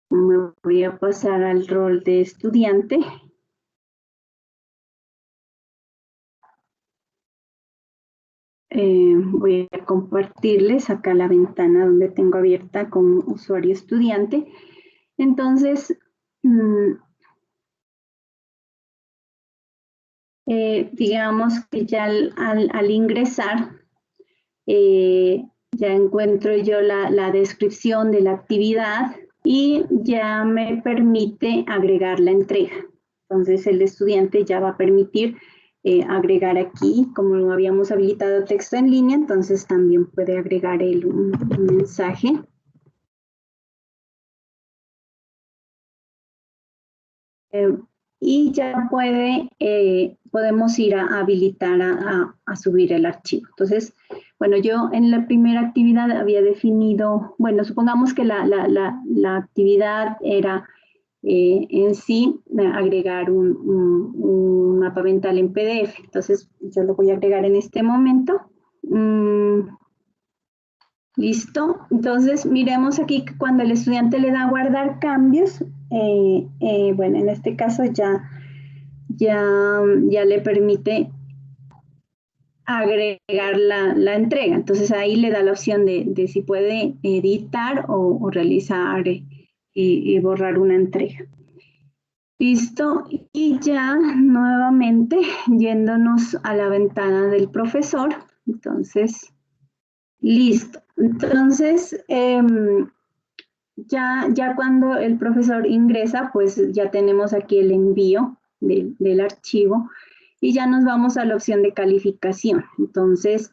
Speaker 1: me voy a pasar al rol de estudiante. Voy a compartirles acá la ventana donde tengo abierta como usuario estudiante. Entonces, digamos que ya al ingresar, ya encuentro yo la descripción de la actividad y ya me permite agregar la entrega. Entonces el estudiante ya va a permitir agregar aquí, como lo habíamos habilitado texto en línea, entonces también puede agregar un mensaje. Y ya podemos ir a habilitar a subir el archivo. Entonces, bueno, yo en la primera actividad había definido, bueno, supongamos que la actividad era en sí agregar un mapa mental en PDF. Entonces, yo lo voy a agregar en este momento. Listo. Entonces, miremos aquí que cuando el estudiante le da a guardar cambios, bueno, en este caso ya ya le permite agregar la entrega. Entonces ahí le da la opción de si puede editar o realizar y borrar una entrega. Listo, y ya nuevamente yéndonos a la ventana del profesor. Entonces, listo. Entonces, ya cuando el profesor ingresa, pues ya tenemos aquí el envío del archivo y ya nos vamos a la opción de calificación. Entonces,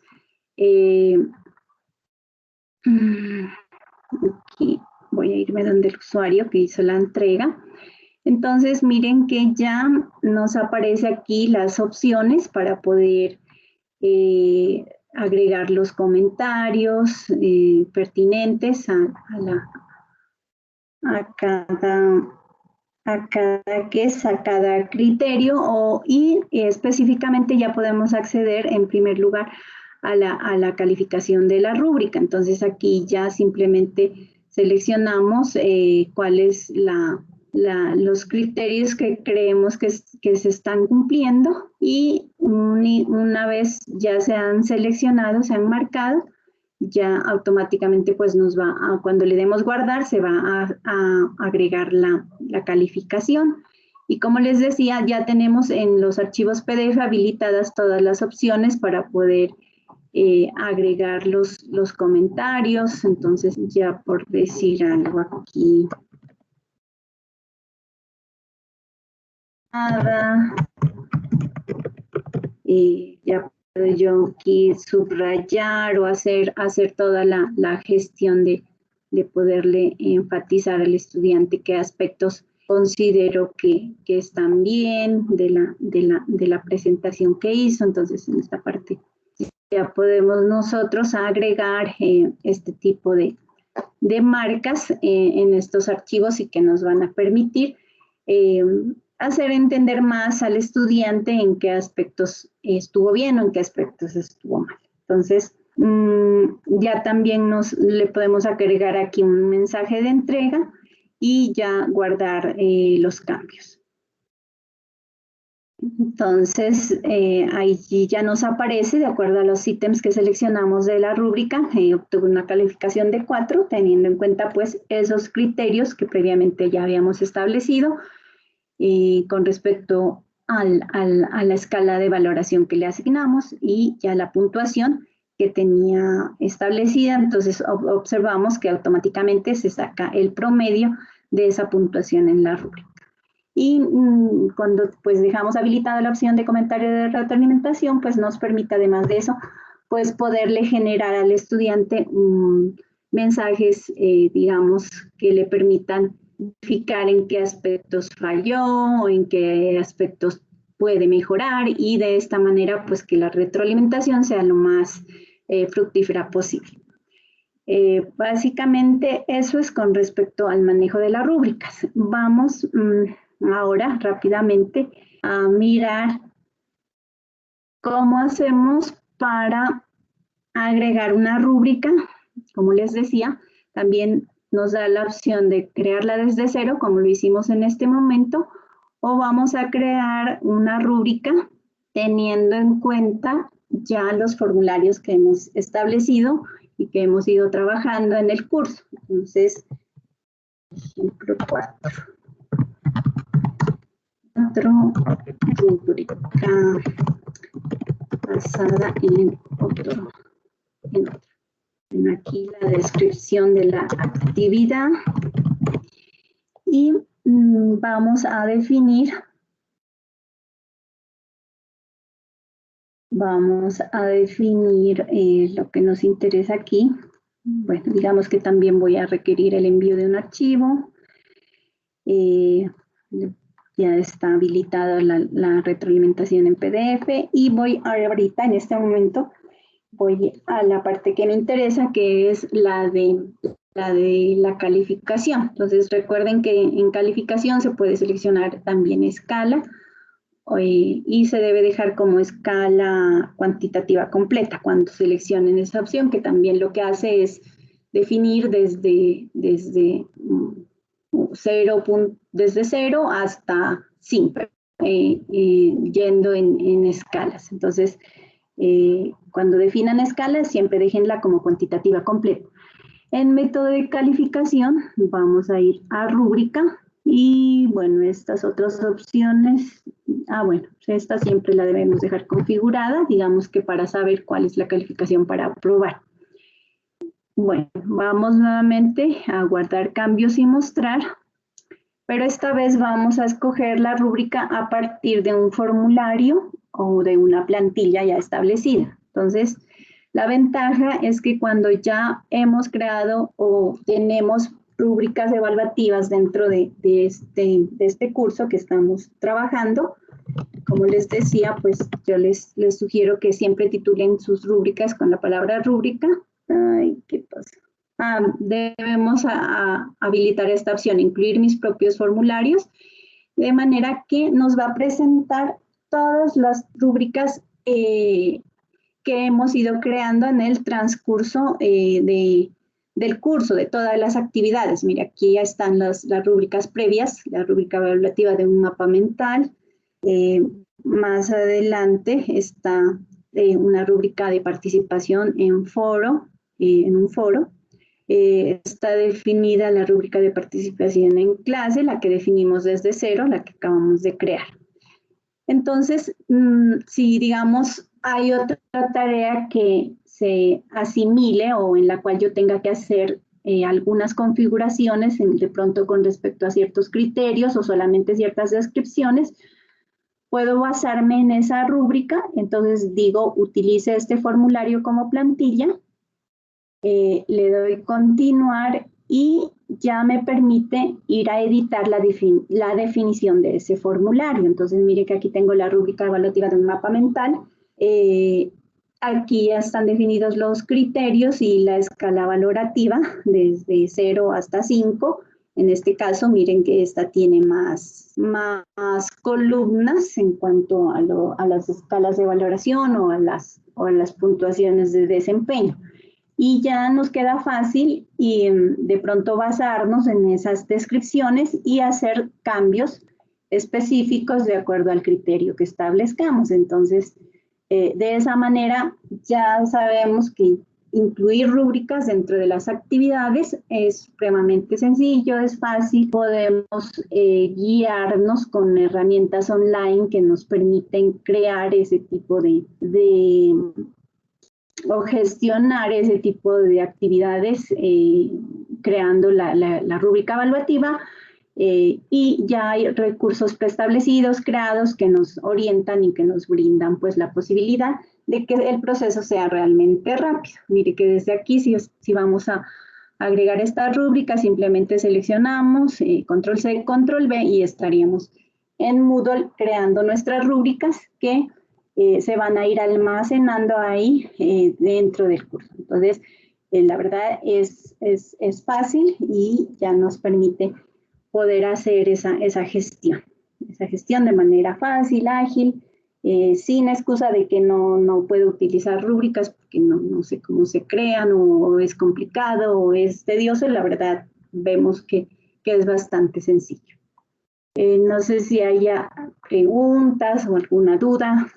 Speaker 1: aquí voy a irme donde el usuario que hizo la entrega. Entonces, miren que ya nos aparece aquí las opciones para poder agregar los comentarios pertinentes a cada criterio y específicamente ya podemos acceder en primer lugar a la calificación de la rúbrica. Entonces aquí ya simplemente seleccionamos cuáles los criterios que creemos que se están cumpliendo y una vez ya se han seleccionado, se han marcado, ya automáticamente pues cuando le demos guardar, se va a agregar la calificación. Y como les decía, ya tenemos en los archivos PDF habilitadas todas las opciones para poder agregar los comentarios. Entonces, ya por decir algo aquí. Ya puedo yo aquí subrayar o hacer toda la gestión de poderle enfatizar al estudiante qué aspectos considero que están bien de la presentación que hizo. Entonces, en esta parte ya podemos nosotros agregar este tipo de marcas en estos archivos y que nos van a permitir hacer entender más al estudiante en qué aspectos estuvo bien o en qué aspectos estuvo mal. Entonces, ya también le podemos agregar aquí un mensaje de entrega y ya guardar los cambios. Entonces, ahí ya nos aparece, de acuerdo a los ítems que seleccionamos de la rúbrica, obtuvo una calificación de 4, teniendo en cuenta pues esos criterios que previamente ya habíamos establecido con respecto a la escala de valoración que le asignamos y ya la puntuación que tenía establecida. Entonces, observamos que automáticamente se saca el promedio de esa puntuación en la rúbrica. Y cuando pues dejamos habilitada la opción de comentario de retroalimentación, pues nos permite además de eso, pues poderle generar al estudiante mensajes, digamos, que le permitan verificar en qué aspectos falló o en qué aspectos puede mejorar y de esta manera pues que la retroalimentación sea lo más fructífera posible. Básicamente eso es con respecto al manejo de las rúbricas. Vamos ahora rápidamente a mirar cómo hacemos para agregar una rúbrica. Como les decía, también nos da la opción de crearla desde cero, como lo hicimos en este momento, o vamos a crear una rúbrica teniendo en cuenta ya los formularios que hemos establecido y que hemos ido trabajando en el curso. Entonces, ejemplo 4. Rúbrica basada en otro. Aquí la descripción de la actividad y vamos a definir lo que nos interesa aquí. Bueno, digamos que también voy a requerir el envío de un archivo. Ya está habilitada la retroalimentación en PDF y voy ahorita, en este momento, voy a la parte que me interesa, que es la de la calificación. Entonces, recuerden que en calificación se puede seleccionar también escala y se debe dejar como escala cuantitativa completa cuando seleccionen esa opción, que también lo que hace es definir desde 0 hasta 5. yendo en escalas. Entonces, cuando definan escalas, siempre déjenla como cuantitativa completa. En método de calificación, vamos a ir a rúbrica y, bueno, estas otras opciones, bueno, esta siempre la debemos dejar configurada, digamos que para saber cuál es la calificación para aprobar. Bueno, vamos nuevamente a guardar cambios y mostrar, pero esta vez vamos a escoger la rúbrica a partir de un formulario o de una plantilla ya establecida. Entonces, la ventaja es que cuando ya hemos creado o tenemos rúbricas evaluativas dentro de este curso que estamos trabajando, como les decía, pues yo les sugiero que siempre titulen sus rúbricas con la palabra rúbrica. Ay, ¿qué pasa? Debemos habilitar esta opción, incluir mis propios formularios, de manera que nos va a presentar todas las rúbricas que hemos ido creando en el transcurso del curso, de todas las actividades. Mira, aquí ya están las rúbricas previas, la rúbrica evaluativa de un mapa mental. Más adelante está una rúbrica de participación en un foro. Está definida la rúbrica de participación en clase, la que definimos desde cero, la que acabamos de crear. Entonces, si digamos hay otra tarea que se asimile o en la cual yo tenga que hacer algunas configuraciones de pronto con respecto a ciertos criterios o solamente ciertas descripciones, puedo basarme en esa rúbrica. Entonces digo, utilice este formulario como plantilla, le doy continuar y ya me permite ir a editar la definición de ese formulario. Entonces, mire que aquí tengo la rúbrica evaluativa de un mapa mental. Aquí ya están definidos los criterios y la escala valorativa desde 0 hasta 5. En este caso, miren que esta tiene más columnas en cuanto a las escalas de valoración o a las puntuaciones de desempeño. Y ya nos queda fácil y de pronto basarnos en esas descripciones y hacer cambios específicos de acuerdo al criterio que establezcamos. Entonces, de esa manera ya sabemos que incluir rúbricas dentro de las actividades es supremamente sencillo, es fácil. Podemos guiarnos con herramientas online que nos permiten crear ese tipo o gestionar ese tipo de actividades creando la rúbrica evaluativa y ya hay recursos preestablecidos, creados, que nos orientan y que nos brindan pues la posibilidad de que el proceso sea realmente rápido. Mire que desde aquí si vamos a agregar esta rúbrica, simplemente seleccionamos control C, control V y estaríamos en Moodle creando nuestras rúbricas que se van a ir almacenando ahí dentro del curso. Entonces, la verdad es fácil y ya nos permite poder hacer esa gestión de manera fácil, ágil, sin excusa de que no puedo utilizar rúbricas porque no sé cómo se crean o es complicado o es tedioso. La verdad, vemos que es bastante sencillo. No sé si haya preguntas o alguna duda.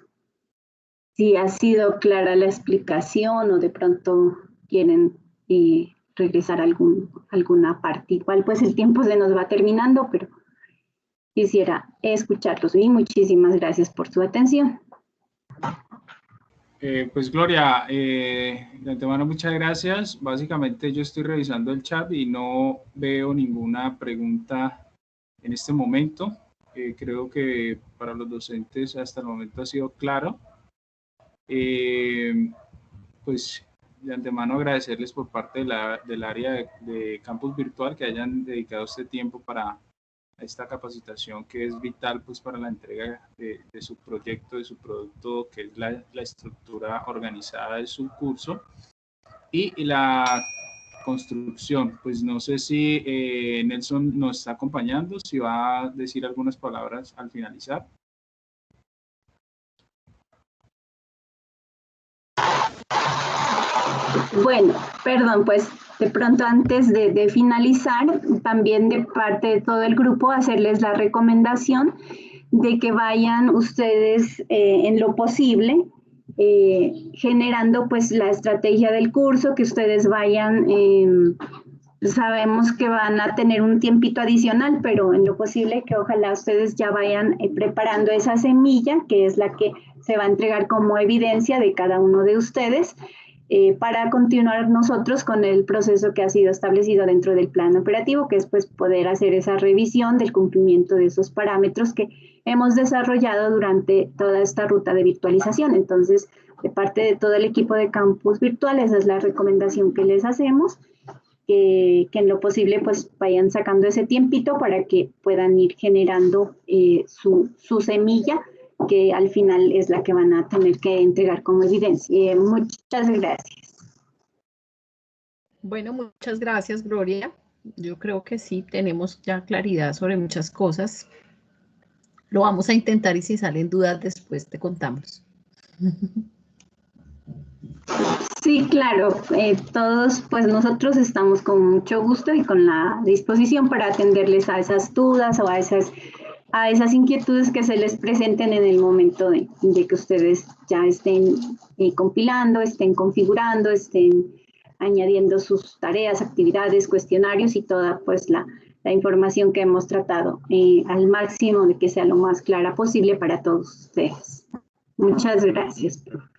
Speaker 1: Si ha sido clara la explicación o de pronto quieren regresar a alguna parte. Igual pues el tiempo se nos va terminando, pero quisiera escucharlos y muchísimas gracias por su atención.
Speaker 2: Pues Gloria, de antemano muchas gracias. Básicamente yo estoy revisando el chat y no veo ninguna pregunta en este momento. Creo que para los docentes hasta el momento ha sido claro. Pues de antemano agradecerles por parte del área de campus virtual que hayan dedicado este tiempo para esta capacitación que es vital pues para la entrega de su proyecto, de su producto, que es la estructura organizada de su curso y la construcción. Pues no sé si Nelson nos está acompañando, si va a decir algunas palabras al finalizar.
Speaker 1: Bueno, perdón, pues de pronto antes de finalizar, también de parte de todo el grupo, hacerles la recomendación de que vayan ustedes en lo posible generando pues la estrategia del curso, que ustedes vayan, sabemos que van a tener un tiempito adicional, pero en lo posible que ojalá ustedes ya vayan preparando esa semilla, que es la que se va a entregar como evidencia de cada uno de ustedes, para continuar nosotros con el proceso que ha sido establecido dentro del plan operativo, que es pues poder hacer esa revisión del cumplimiento de esos parámetros que hemos desarrollado durante toda esta ruta de virtualización. Entonces, de parte de todo el equipo de Campus Virtual, esa es la recomendación que les hacemos, que en lo posible pues vayan sacando ese tiempito para que puedan ir generando su semilla, que al final es la que van a tener que entregar como evidencia. Muchas gracias.
Speaker 3: Bueno, muchas gracias, Gloria. Yo creo que sí, tenemos ya claridad sobre muchas cosas. Lo vamos a intentar y si salen dudas después te contamos.
Speaker 1: Sí, claro. Todos, pues nosotros estamos con mucho gusto y con la disposición para atenderles a esas dudas o a esas inquietudes que se les presenten en el momento de que ustedes ya estén compilando, estén configurando, estén añadiendo sus tareas, actividades, cuestionarios y toda pues la información que hemos tratado al máximo de que sea lo más clara posible para todos ustedes. Muchas gracias, profe.